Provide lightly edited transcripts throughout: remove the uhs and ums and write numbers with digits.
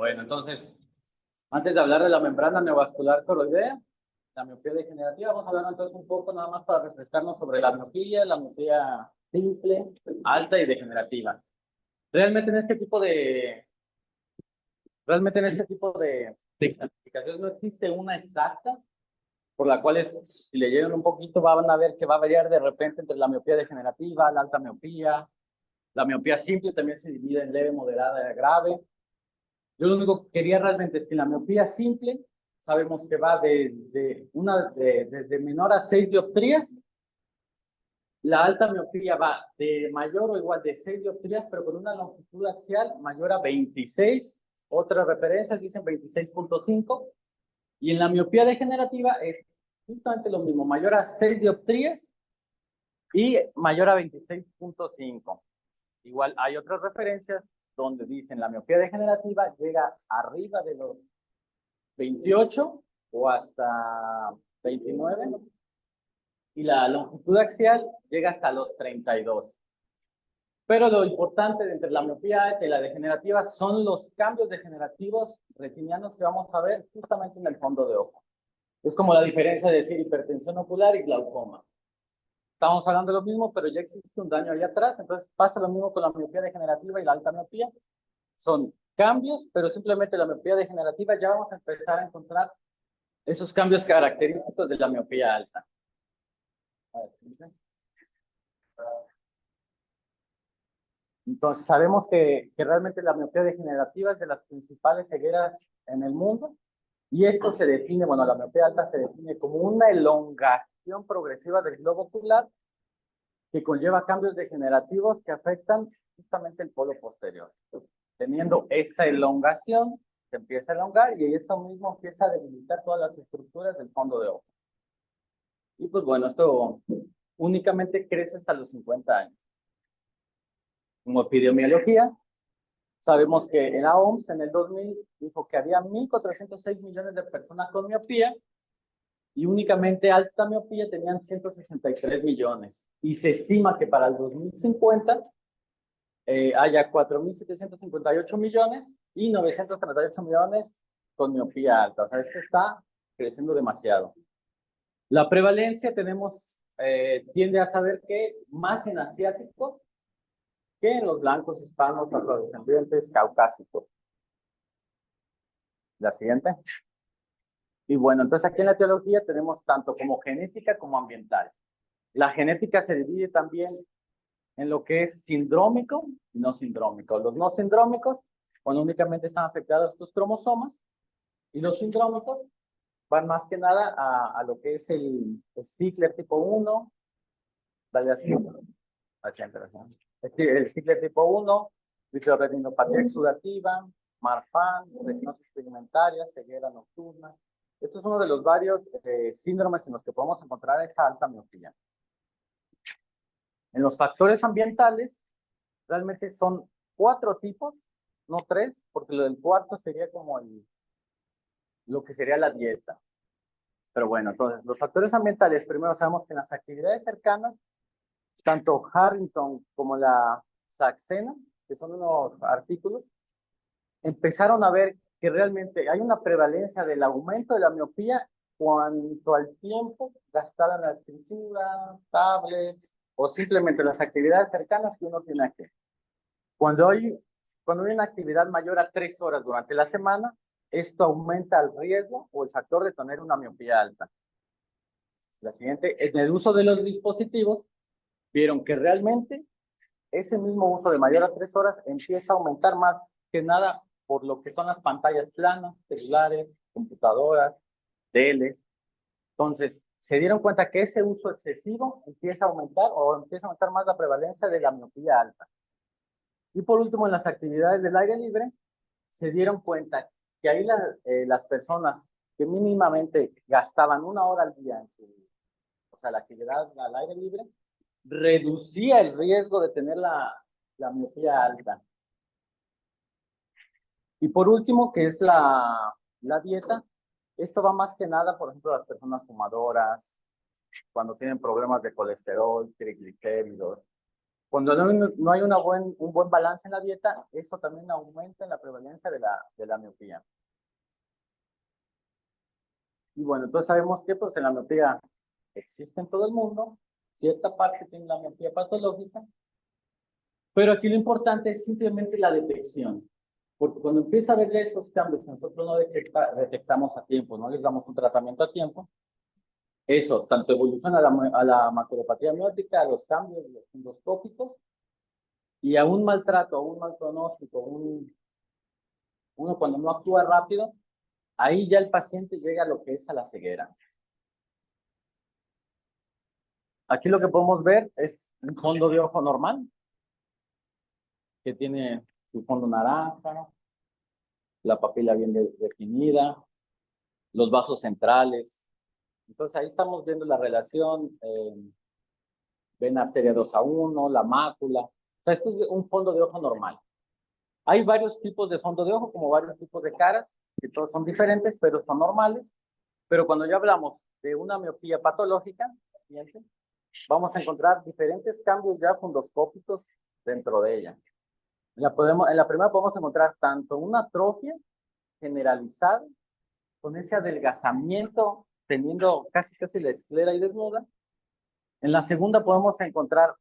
Bueno, entonces, antes de hablar de la membrana neovascular coroidea, la miopía degenerativa, vamos a hablar entonces un poco nada más para refrescarnos sobre la miopía simple, alta y degenerativa. Realmente en este tipo de clasificaciones no existe una exacta, por la cual si leyeron un poquito van a ver que va a variar de repente entre la miopía degenerativa, la alta miopía. La miopía simple también se divide en leve, moderada y grave. Yo lo único que quería realmente es que la miopía simple sabemos que va desde menor a 6 dioptrías. La alta miopía va de mayor o igual de 6 dioptrías, pero con una longitud axial mayor a 26. Otras referencias dicen 26.5. Y en la miopía degenerativa es justamente lo mismo, mayor a 6 dioptrías y mayor a 26.5. Igual hay otras referencias donde dicen la miopía degenerativa llega arriba de los 28 o hasta 29 y la longitud axial llega hasta los 32. Pero lo importante de entre la miopía y la degenerativa son los cambios degenerativos retinianos que vamos a ver justamente en el fondo de ojo. Es como la diferencia de decir hipertensión ocular y glaucoma. Estamos hablando de lo mismo, pero ya existe un daño ahí atrás, entonces pasa lo mismo con la miopía degenerativa y la alta miopía. Son cambios, pero simplemente la miopía degenerativa ya vamos a empezar a encontrar esos cambios característicos de la miopía alta. Entonces, sabemos que realmente la miopía degenerativa es de las principales cegueras en el mundo, y esto se define, bueno, la miopía alta se define como una elongación progresiva del globo ocular que conlleva cambios degenerativos que afectan justamente el polo posterior. Teniendo esa elongación, se empieza a elongar y eso mismo empieza a debilitar todas las estructuras del fondo de ojo. Y pues bueno, esto únicamente crece hasta los 50 años. Como epidemiología, sabemos que en la OMS en el 2000 dijo que había 1.406 millones de personas con miopía y únicamente alta miopía tenían 163 millones. Y se estima que para el 2050 haya 4.758 millones y 938 millones con miopía alta. O sea, esto está creciendo demasiado. La prevalencia tiende a saber que es más en asiáticos que en los blancos, hispanos, afrodescendientes, caucásicos. La siguiente. Y bueno, entonces aquí en la etiología tenemos tanto como genética como ambiental. La genética se divide también en lo que es sindrómico y no sindrómico. Los no sindrómicos, cuando únicamente están afectados estos cromosomas, y los sindrómicos van más que nada a lo que es el Stickler tipo 1, dale así, el Stickler tipo 1, vitreoretinopatía exudativa, Marfan, retinosis pigmentaria, ceguera nocturna. Esto es uno de los varios síndromes en los que podemos encontrar esa alta miopía. En los factores ambientales, realmente son 4 tipos, no 3, porque lo del cuarto sería como lo que sería la dieta. Pero bueno, entonces, los factores ambientales, primero sabemos que en las actividades cercanas, tanto Harrington como la Saxena, que son unos artículos, empezaron a ver que realmente hay una prevalencia del aumento de la miopía cuanto al tiempo gastado en la escritura, tablets o simplemente las actividades cercanas que uno tiene aquí. Cuando hay una actividad mayor a 3 horas durante la semana, esto aumenta el riesgo o el factor de tener una miopía alta. La siguiente, en el uso de los dispositivos, vieron que realmente ese mismo uso de mayor a 3 horas empieza a aumentar más que nada por lo que son las pantallas planas, celulares, computadoras, teles. Entonces, se dieron cuenta que ese uso excesivo empieza a aumentar más la prevalencia de la miopía alta. Y por último, en las actividades del aire libre, se dieron cuenta que ahí las personas que mínimamente gastaban 1 hora al día o sea, la actividad al aire libre, reducía el riesgo de tener la miopía alta. Y por último, que es la dieta. Esto va más que nada, por ejemplo, a las personas fumadoras, cuando tienen problemas de colesterol, triglicéridos. Cuando no hay un buen balance en la dieta, eso también aumenta la prevalencia de la miopía. Y bueno, entonces sabemos que pues en la miopía existe en todo el mundo, cierta parte tiene la miopía patológica, pero aquí lo importante es simplemente la detección. Porque cuando empieza a haber esos cambios que nosotros no detectamos a tiempo, no les damos un tratamiento a tiempo, eso, tanto evoluciona a la maculopatia miótica, a los cambios endoscópicos, y a un maltrato, a un mal pronóstico, uno cuando no actúa rápido, ahí ya el paciente llega a lo que es a la ceguera. Aquí lo que podemos ver es un fondo de ojo normal, que tiene su fondo naranja, la papila bien definida, los vasos centrales. Entonces ahí estamos viendo la relación vena arteria 2:1, la mácula. O sea, esto es un fondo de ojo normal. Hay varios tipos de fondo de ojo, como varios tipos de caras, que todos son diferentes, pero son normales. Pero cuando ya hablamos de una miopía patológica, fíjense, vamos a encontrar diferentes cambios ya fundoscópicos dentro de ella. En la primera podemos encontrar tanto una atrofia generalizada, con ese adelgazamiento, teniendo casi la esclera ahí desnuda. En la segunda podemos encontrar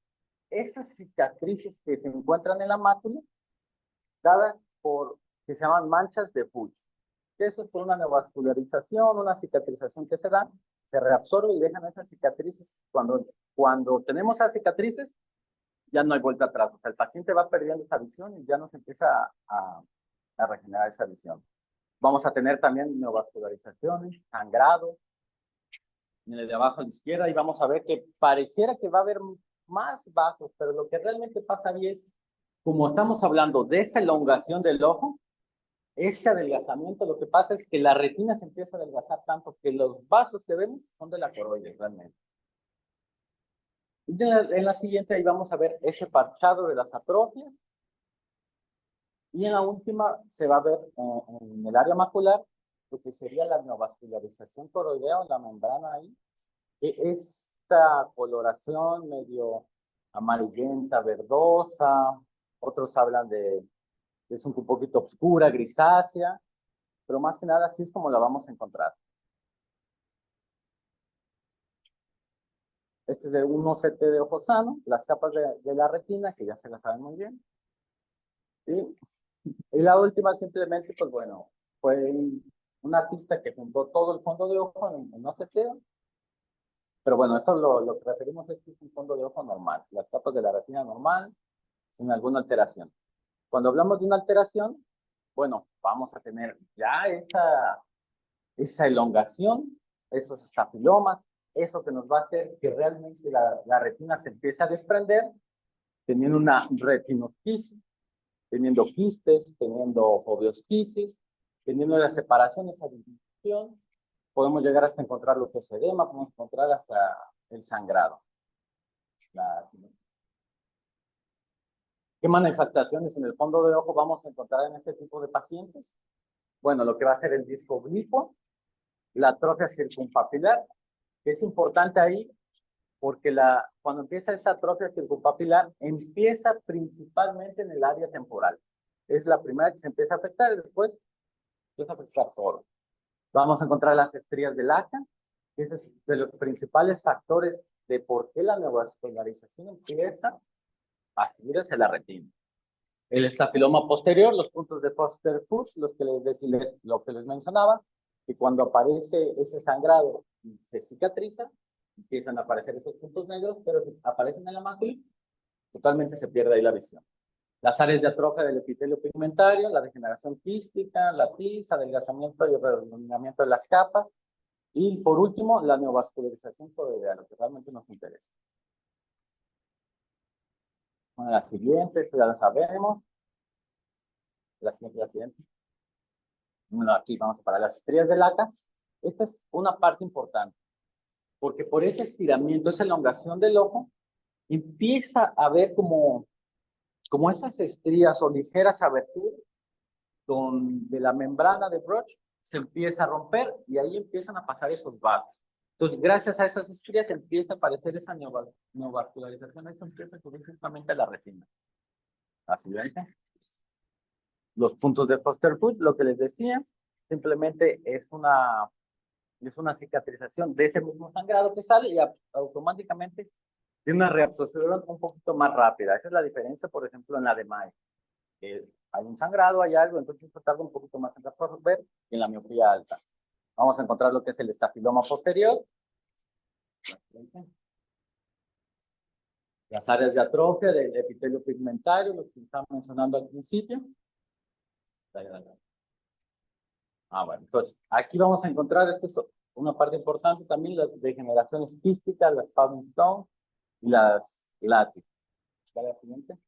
esas cicatrices que se encuentran en la mácula, dadas por, que se llaman manchas de Fuchs. Eso es por una neovascularización, una cicatrización que se da, se reabsorbe y dejan esas cicatrices. Cuando tenemos esas cicatrices, ya no hay vuelta atrás. O sea, el paciente va perdiendo esa visión y ya no se empieza a regenerar esa visión. Vamos a tener también neovascularizaciones, sangrado, en el de abajo a la izquierda, y vamos a ver que pareciera que va a haber más vasos, pero lo que realmente pasa ahí es, como estamos hablando de esa elongación del ojo, ese adelgazamiento, lo que pasa es que la retina se empieza a adelgazar tanto que los vasos que vemos son de la coroide realmente. En la siguiente ahí vamos a ver ese parchado de las atrofias. Y en la última se va a ver en el área macular lo que sería la neovascularización coroidea o la membrana ahí. Esta coloración medio amarillenta, verdosa, otros hablan de es un poquito oscura, grisácea, pero más que nada así es como la vamos a encontrar. Este es de un OCT de ojo sano, las capas de la retina, que ya se las saben muy bien. Y la última simplemente, pues bueno, fue un artista que juntó todo el fondo de ojo en OCT. Pero bueno, esto lo que referimos es que es un fondo de ojo normal, las capas de la retina normal, sin alguna alteración. Cuando hablamos de una alteración, bueno, vamos a tener ya esa elongación, esos estafilomas, eso que nos va a hacer que realmente la retina se empiece a desprender, teniendo una retinoquisis, teniendo quistes, teniendo foveosquisis, teniendo la separación, esa disminución. Podemos llegar hasta encontrar lo que es edema, podemos encontrar hasta el sangrado. ¿Qué manifestaciones en el fondo de ojo vamos a encontrar en este tipo de pacientes? Bueno, lo que va a ser el disco oblicuo, la atrofia circunpapilar, que es importante ahí porque cuando empieza esa atrofia circunpapilar, empieza principalmente en el área temporal. Es la primera que se empieza a afectar y después empieza a afectar todo. Vamos a encontrar las estrías de Lacan, que es de los principales factores de por qué la neovascularización empieza a subir hacia la retina. El estafiloma posterior, los puntos de Foster-Fuchs, lo que les mencionaba, que cuando aparece ese sangrado y se cicatriza, empiezan a aparecer esos puntos negros, pero si aparecen en la mácula, totalmente se pierde ahí la visión. Las áreas de atrofia del epitelio pigmentario, la degeneración quística, la tiza, adelgazamiento y redondeamiento de las capas, y por último, la neovascularización coroidea, lo que realmente nos interesa. Bueno, la siguiente, esto ya lo sabemos. La siguiente. Bueno, aquí vamos a parar las estrías de Lacan. Esta es una parte importante, porque por ese estiramiento, esa elongación del ojo, empieza a ver como esas estrías o ligeras aberturas donde la membrana de Bruch se empieza a romper y ahí empiezan a pasar esos vasos. Entonces, gracias a esas estrellas empieza a aparecer esa neovascularización. Esto empieza a cubrir justamente la retina. Así ven. Los puntos de Foster-Puch, lo que les decía, simplemente es una cicatrización de ese mismo sangrado que sale y automáticamente tiene una reabsorción un poquito más rápida. Esa es la diferencia, por ejemplo, en la de Mae. Hay un sangrado, hay algo, entonces esto tarda un poquito más en resolver que en la miopía alta. Vamos a encontrar lo que es el estafiloma posterior. Las áreas de atrofia del epitelio pigmentario, lo que estaba mencionando al principio. Bueno, entonces aquí vamos a encontrar, esto es una parte importante también, las degeneraciones quísticas, las Pavling Stone y las látiz. ¿Vale? La siguiente.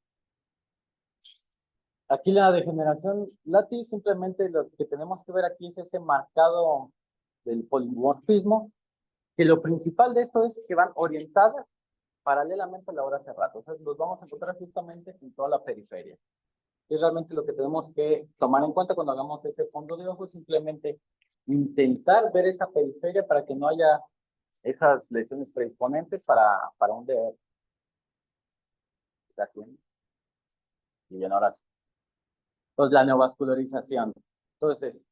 Aquí la degeneración látiz, simplemente lo que tenemos que ver aquí es ese marcado del polimorfismo, que lo principal de esto es que van orientadas paralelamente a la hora hace rato. O sea, los vamos a encontrar justamente en toda la periferia. Es realmente lo que tenemos que tomar en cuenta cuando hagamos ese fondo de ojos, simplemente intentar ver esa periferia para que no haya esas lesiones predisponentes para un DR. Y bien, ahora sí. Entonces, la neovascularización. Entonces,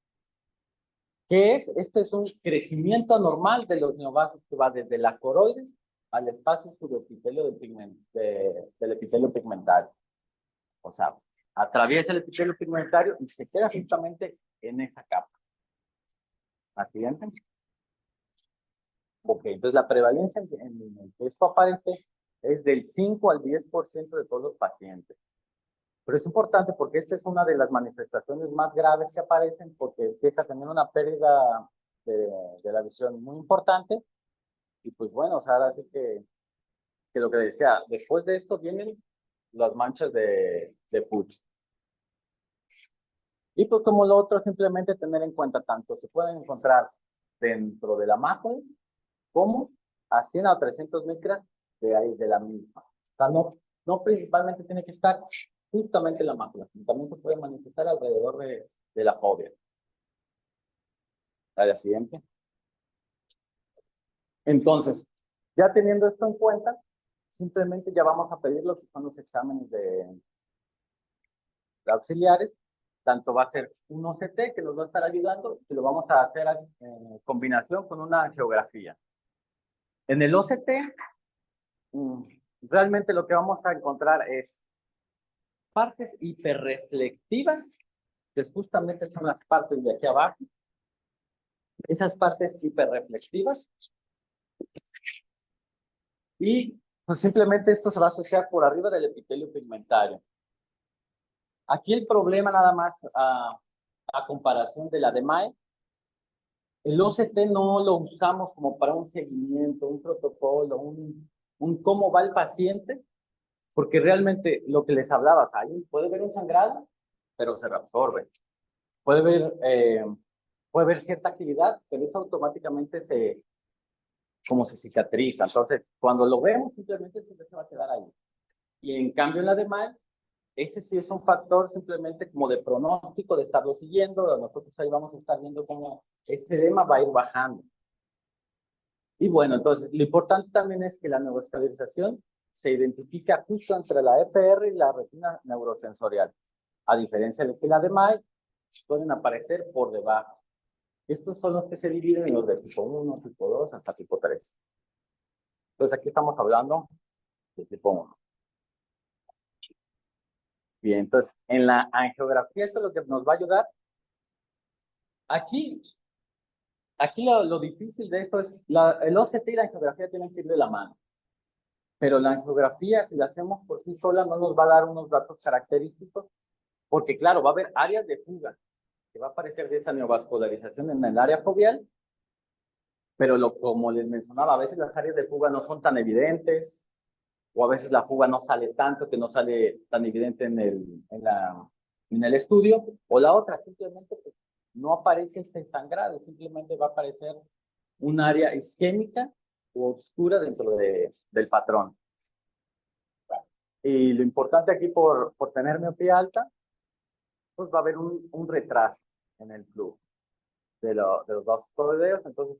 ¿qué es? Este es un crecimiento anormal de los neovasos que va desde la coroide al espacio subepitelio del epitelio pigmentario. O sea, atraviesa el epitelio pigmentario y se queda justamente en esa capa. ¿Así ven? Ok, entonces la prevalencia en el que esto aparece es del 5 al 10% de todos los pacientes. Pero es importante porque esta es una de las manifestaciones más graves que aparecen porque empieza a tener una pérdida de la visión muy importante. Y pues bueno, o sea, ahora sí que lo que decía, después de esto vienen las manchas de Puch. Y pues como lo otro, simplemente tener en cuenta tanto se pueden encontrar dentro de la mácula como a 100 a 300 micras de la misma. O sea, no principalmente tiene que estar justamente en la mácula, también se puede manifestar alrededor de la fobia. La siguiente. Entonces, ya teniendo esto en cuenta, simplemente ya vamos a pedir lo que son los exámenes de auxiliares. Tanto va a ser un OCT que nos va a estar ayudando, que lo vamos a hacer en combinación con una angiografía. En el OCT, realmente lo que vamos a encontrar es partes hiperreflectivas, que justamente son las partes de aquí abajo. Esas partes hiperreflectivas. Y pues, simplemente esto se va a asociar por arriba del epitelio pigmentario. Aquí el problema nada más a comparación de la de Mae, el OCT no lo usamos como para un seguimiento, un protocolo, un cómo va el paciente, porque realmente lo que les hablaba, ahí puede ver un sangrado, pero se reabsorbe. Puede haber cierta actividad, pero eso automáticamente se cicatriza. Entonces, cuando lo vemos, simplemente se va a quedar ahí. Y en cambio, en la de Mae, ese sí es un factor simplemente como de pronóstico, de estarlo siguiendo. Nosotros ahí vamos a estar viendo cómo ese edema va a ir bajando. Y bueno, entonces, lo importante también es que la neovascularización se identifica justo entre la EPR y la retina neurosensorial. A diferencia de que la de Mae, pueden aparecer por debajo. Estos son los que se dividen en los de tipo 1, tipo 2, hasta tipo 3. Entonces, aquí estamos hablando de tipo 1. Bien, entonces, en la angiografía, esto es lo que nos va a ayudar. Aquí lo difícil de esto es, el OCT y la angiografía tienen que ir de la mano. Pero la angiografía, si la hacemos por sí sola, no nos va a dar unos datos característicos, porque claro, va a haber áreas de fuga, que va a aparecer de esa neovascularización en el área foveal, pero como les mencionaba, a veces las áreas de fuga no son tan evidentes, o a veces la fuga no sale tanto, que no sale tan evidente en el estudio, o la otra, simplemente pues, no aparece ese sangrado, simplemente va a aparecer un área isquémica o oscura dentro del patrón. Y lo importante aquí por tener miopía alta, pues va a haber un retraso en el flujo de los dos coroideos. Entonces,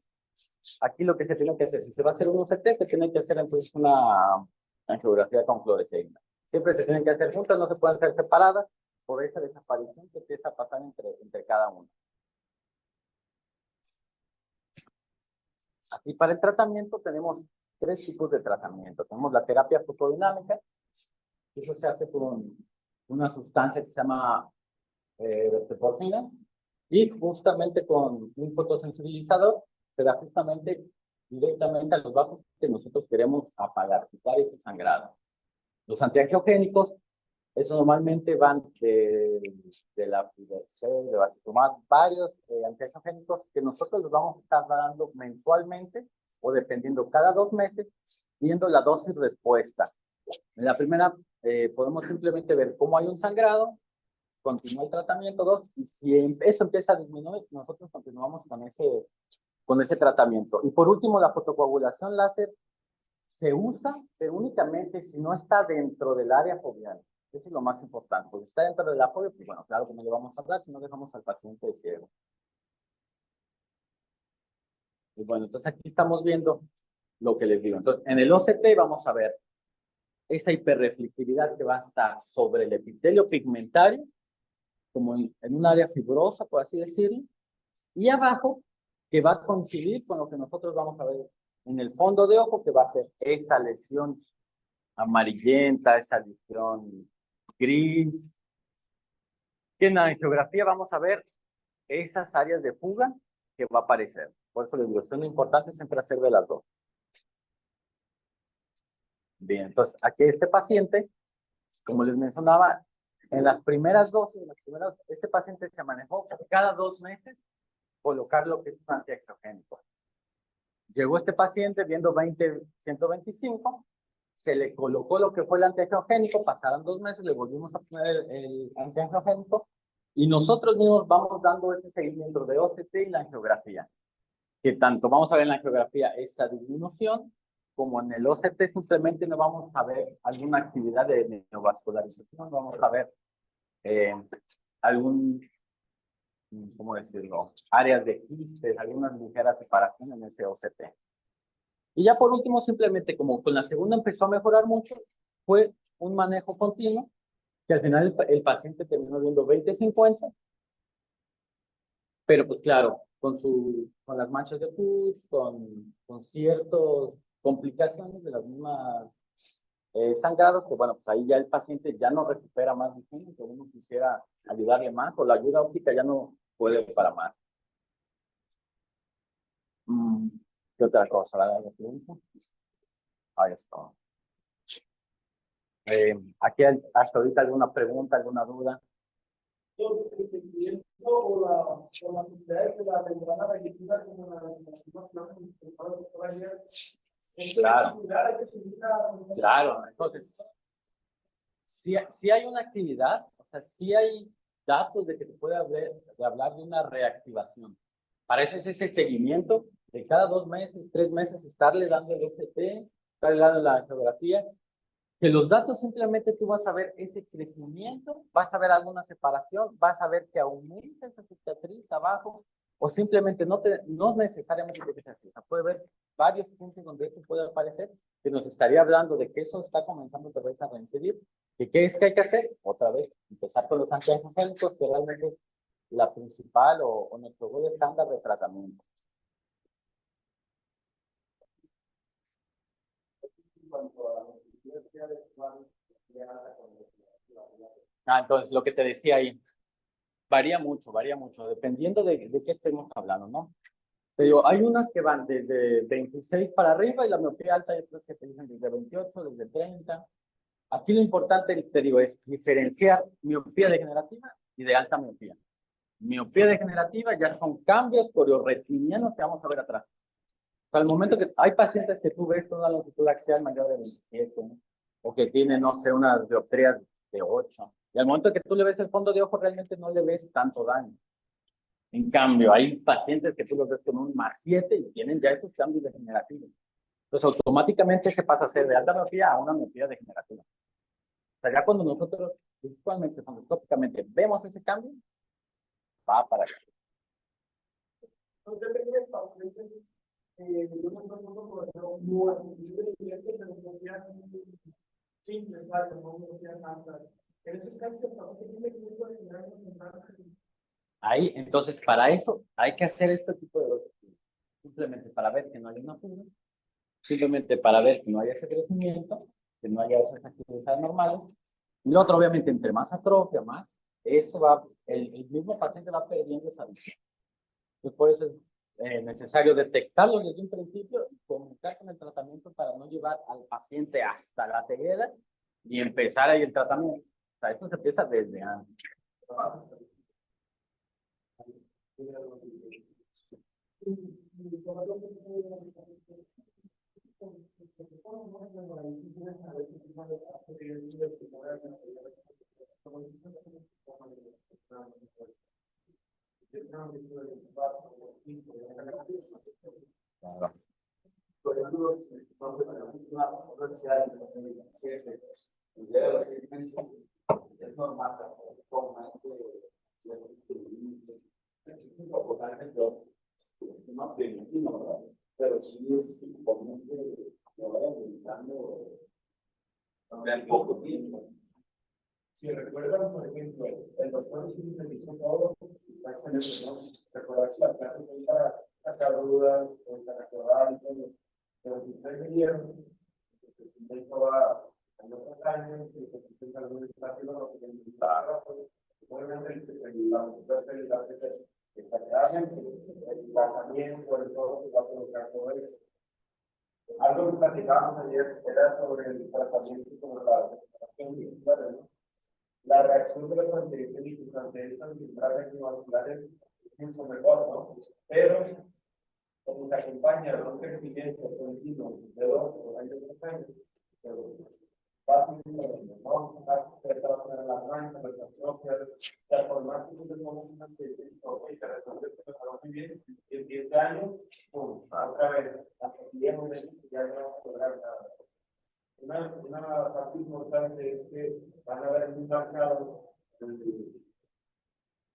aquí lo que se tiene que hacer, si se va a hacer un UCT, se tiene que hacer entonces una angiografía con fluoresceína. Siempre se tienen que hacer juntas, no se pueden hacer separadas por esa desaparición que empieza a pasar entre cada uno. Aquí para el tratamiento tenemos 3 tipos de tratamiento. Tenemos la terapia fotodinámica, eso se hace con una sustancia que se llama verteporfina, y justamente con un fotosensibilizador se da justamente directamente a los vasos que nosotros queremos apagar, quitar ese sangrado. Los antiangiogénicos, eso normalmente van de la de basitumab, varios antiangiogénicos que nosotros los vamos a estar dando mensualmente o dependiendo cada 2 meses, viendo la dosis respuesta. En la primera podemos simplemente ver cómo hay un sangrado, continúa el tratamiento 2, y si eso empieza a disminuir, nosotros continuamos con ese tratamiento. Y por último, la fotocoagulación láser se usa, pero únicamente si no está dentro del área foveal. Eso es lo más importante. Si está dentro de la fobia, pues bueno, claro que no le vamos a hablar, si no dejamos al paciente ciego. Y bueno, entonces aquí estamos viendo lo que les digo. Entonces, en el OCT vamos a ver esa hiperreflectividad que va a estar sobre el epitelio pigmentario, como en un área fibrosa, por así decirlo, y abajo, que va a coincidir con lo que nosotros vamos a ver en el fondo de ojo, que va a ser esa lesión amarillenta, esa lesión gris. Que en la angiografía vamos a ver esas áreas de fuga que va a aparecer. Por eso les digo, es importante siempre hacer de las dos. Bien, entonces aquí este paciente, como les mencionaba, en las primeras dosis, este paciente se manejó cada 2 meses colocar lo que es un antiangiogénico. Llegó este paciente viendo 125, se le colocó lo que fue el antiangiogénico, pasaron 2 meses, le volvimos a poner el antiangiogénico, y nosotros mismos vamos dando ese seguimiento de OCT y la angiografía. Que tanto vamos a ver en la angiografía esa disminución, como en el OCT simplemente no vamos a ver alguna actividad de neovascularización, vamos a ver algún, ¿cómo decirlo? Áreas de quistes, algunas ligeras separaciones en ese OCT. Y ya por último, simplemente como con la segunda empezó a mejorar mucho, fue un manejo continuo, que al final el paciente terminó viendo 20-50, pero pues claro, con las manchas de pus, con ciertas complicaciones de las mismas sangrados, que bueno, pues ahí ya el paciente ya no recupera más visión, que uno quisiera ayudarle más, o la ayuda óptica ya no puede para más. ¿Qué otra cosa? ¿La pregunta? Ahí está. ¿Aquí hasta ahorita alguna pregunta, alguna duda? Claro, claro. Entonces, si hay una actividad, o sea, si hay datos de que se puede hablar de una reactivación. Para eso es ese seguimiento de cada 2 meses, 3 meses, estarle dando el OCT, estarle dando la geografía. Que los datos simplemente tú vas a ver ese crecimiento, vas a ver alguna separación, vas a ver que aumenta esa cicatriz abajo, o simplemente no necesariamente tiene que ser así. O sea, puede haber varios puntos donde esto puede aparecer, que nos estaría hablando de que eso está comenzando otra vez a reincidir. ¿Y qué es que hay que hacer? Otra vez, empezar con los antiangiogénicos, que realmente es la principal o nuestro gold estándar de tratamiento. Entonces lo que te decía ahí, varía mucho, dependiendo de qué estemos hablando, ¿no? Te digo, hay unas que van desde 26 para arriba y la miopía alta, hay otras que te dicen desde 28, desde 30. Aquí lo importante, te digo, es diferenciar miopía degenerativa y de alta miopía. Miopía degenerativa ya son cambios corioretinianos que vamos a ver atrás. Al momento que hay pacientes que tú ves con una longitud axial mayor de 27, ¿no? O que tienen, no sé, unas dioptrías de 8. Y al momento que tú le ves el fondo de ojo, realmente no le ves tanto daño. En cambio, hay pacientes que tú los ves con un +7 y tienen ya esos cambios degenerativos. Entonces, automáticamente se pasa a ser de alta miopía a una miopía degenerativa. O sea, ya cuando nosotros visualmente, endoscópicamente vemos ese cambio, va para allá. yo no estoy muy evidente, pero no sea simple, claro, no sea tanta. En esos casos, ¿qué tiene que ver con Ahí, entonces, para eso hay que hacer este tipo de cosas. Simplemente para ver que no hay una fuga, simplemente para ver que no haya ese crecimiento, que no haya esas actividades normales. Y lo otro, obviamente, entre más atrofia, más, eso va, el mismo paciente va perdiendo esa visión. Entonces, por eso es necesario detectarlo desde un principio y comunicar con el tratamiento para no llevar al paciente hasta la ceguera y empezar ahí el tratamiento. O sea, esto se empieza desde antes. Claro. Es normal, pero sí es comúnmente lo vayan dedicando en poco tiempo. Si recuerdan, por ejemplo, el doctor sintetizó todo, recordar que la clase fue para sacar dudas, para recordar, pero si ustedes vieron, esto va a los años, que se presenta algún espacio, lo que necesitaba, obviamente el tratamiento, el todo, se va a colocar todo eso. Algo que platicábamos ayer era sobre el tratamiento como la recuperación muscular, ¿no? La reacción de los antibióticos ante estas enfermedades vasculares es mucho mejor, ¿no? Pero, como se acompaña de un crecimiento continuo de 2 o 3 años, pero fácilmente, ¿no? Se trabaja en las manchas, las atrofias, la formación de un antibiótico que resuelve muy bien, y en 10 años, otra vez, hasta 10 meses ya no vamos a lograr nada. Una parte importante es que van a haber muy marcado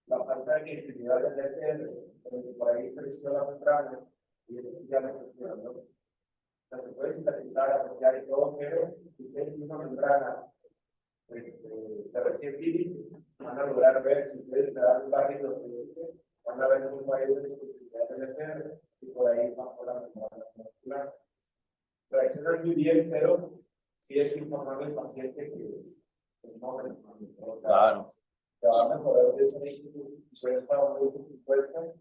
la falta de actividad del ETL, porque por ahí creció la membrana y eso ya no funciona, ¿no? O sea, se puede sintetizar, asociar y todo, pero si ustedes tienen una membrana de recién líquido, van a lograr ver, si ustedes le dan un barrido, van a ver un barrido de especificidad del ETL y por ahí va por la membrana muscular. Reacciona muy bien, pero sí es informar al paciente que no, claro, se va a mejorar de ese líquido, puede estar muy 50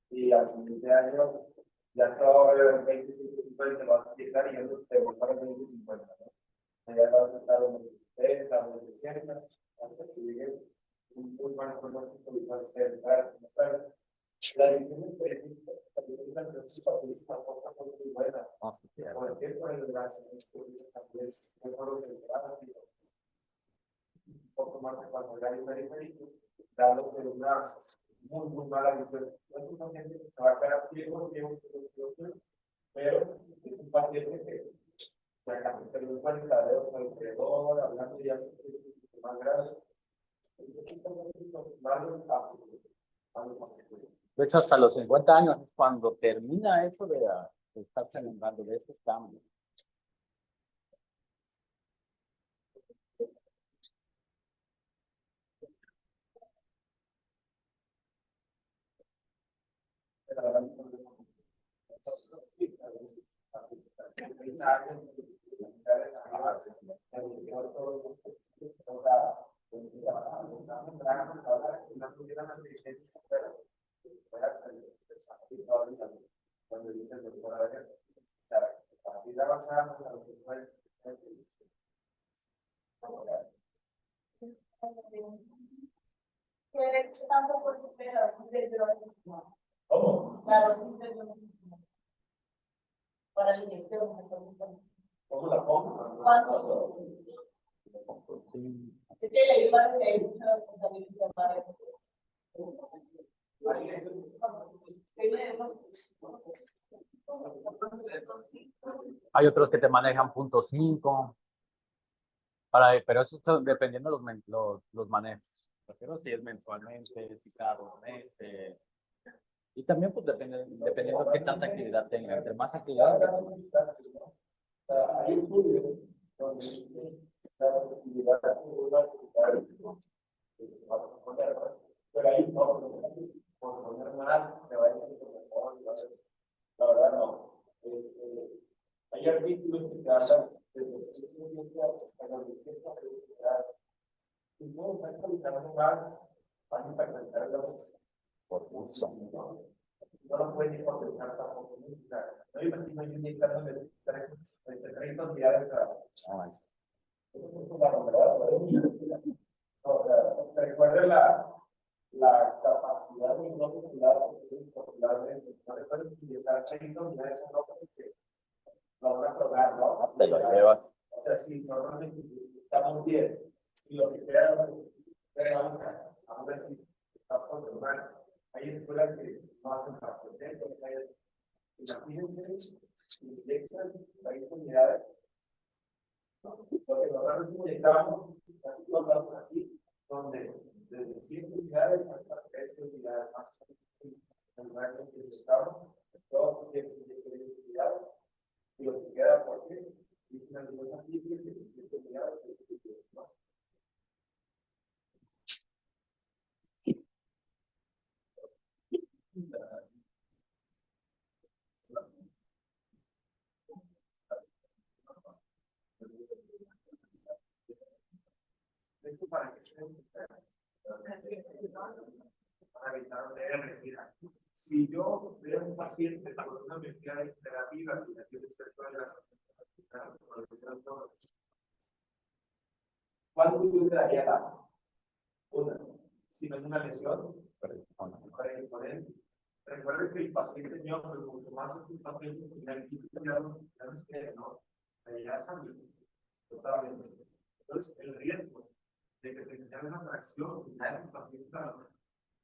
y al siguiente año ya estaba en 20-50, va a estar y yo te voy para 20-50, ¿no? Ya va a estar en 70, 80, hasta que llegue un muy buen pronóstico y va a ser la división de la muy buena. Por el tiempo de la también un poco más de familiar y periférico, dado que una muy mala visión. No es un paciente que se va a quedar ciego, pero es un paciente que se le cuenta de otro alrededor, hablando ya más grave. De hecho, hasta los 50 años es cuando termina eso de estarse lembrando de estos cambios. ¿Cómo? La dosis de para la inyección. ¿Cómo la pongo? ¿Cuánto? Es que le iba a decir, hay muchas contabilidades para eso. Hay otros que te manejan 0.5. Pero eso está dependiendo de los manejos. Pero si es mensualmente, si cada 2 meses. Y también, pues, dependiendo de qué tanta actividad tenga. Entre más actividad, hay estudios donde la actividad pero ahí no, por poner más, me va a decir que mejor, la verdad no. Hay artículos que te hablan de los y no están actualizando más, van a actualizar por gusto. No lo pueden contestar tampoco. No imagino yo indicándole 30 unidades a. Eso es una novedad. Recuerden la capacidad de no popular de recuerden utilizar 30 unidades en bloque que lo van a probar, ¿no? Te lo llevas. O sea, si normalmente estamos 10 y lo que queda a ver si está por probar. Hay escuelas que no hacen participación, imagínense, inyectan 30 unidades. Lo que nosotros inyectamos, casi todos los así, donde desde 100 unidades hasta 13 unidades más. En rango que inyectamos, todos tienen unidades, y lo que queda por qué, dicen algunos aquí que 100 unidades, ¿no? Esto para que para evitar mira, si yo veo un paciente con una mezcla de terapia y la quiero sexual, ¿cuánto yo te daría la? Una, si no es una lesión, para imponer. Recuerden que el paciente mío, pero mucho más es un paciente que ya no quiere, ¿no? Ya sabe, totalmente. Entonces, el riesgo de que tenga una fracción, ya es un paciente a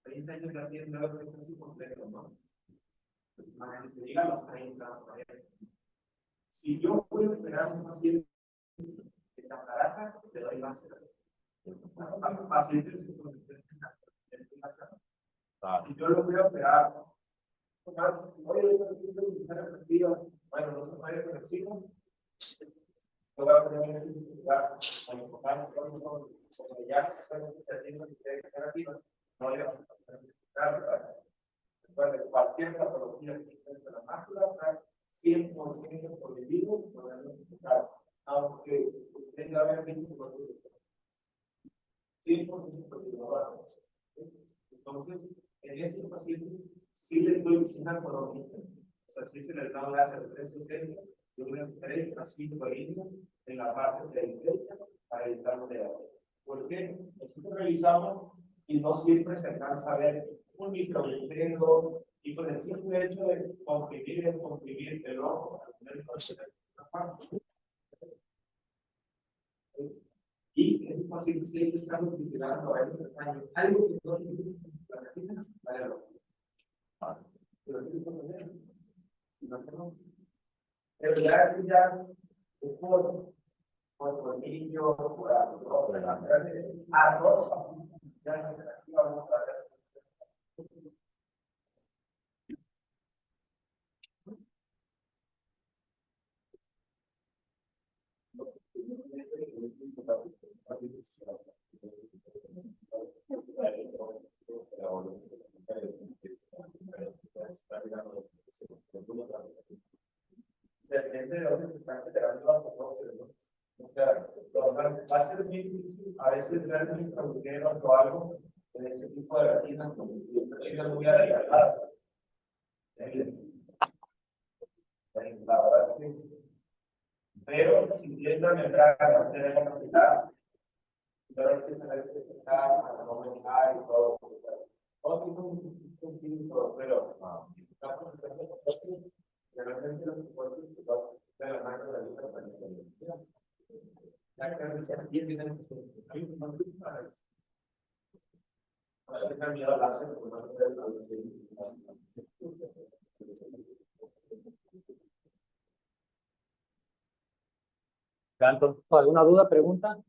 30 años ya tiene una casi completo, ¿no? Para que se diga a los 30, si yo puedo esperar a un paciente de catarata, le doy más. Pacientes si yo lo voy a operar, oye, bueno, no se puede conexión. Lo voy a poner en el lugar, como ya se está haciendo terapia, no le vamos a hacer cualquier patología que existe en la mácula, 100% positivo, podemos explicar, aunque usted ya había visto por 100% positivo. Entonces, en estos pacientes sí les doy una colomita, o sea, sí se les da un láser 360 y unas 3 a 5 líneas en la parte de la derecha para evitar los dedos. ¿Por qué? Nosotros revisamos y no siempre se alcanza a ver un microdedo y con el simple hecho de comprimir el ojo, y es posible que estamos utilizando algo que no tiene la retina para el ojo. Pero ya es por niño, por arroz, ya vamos a ver. Depende de dónde se están generando las proporciones. O sea, va a ser muy difícil a veces ver un intramucero o algo en este tipo de retinas muy adelgazadas. La verdad que pero si tienes la membrana no tenemos capacidad, pero que saber que está a no manejar y todo. Todo tiene un sentido, pero de repente los supuestos de la mano de la lista para la carnicería tiene hay un montón para que cambie la base de ¿Alguna duda, pregunta?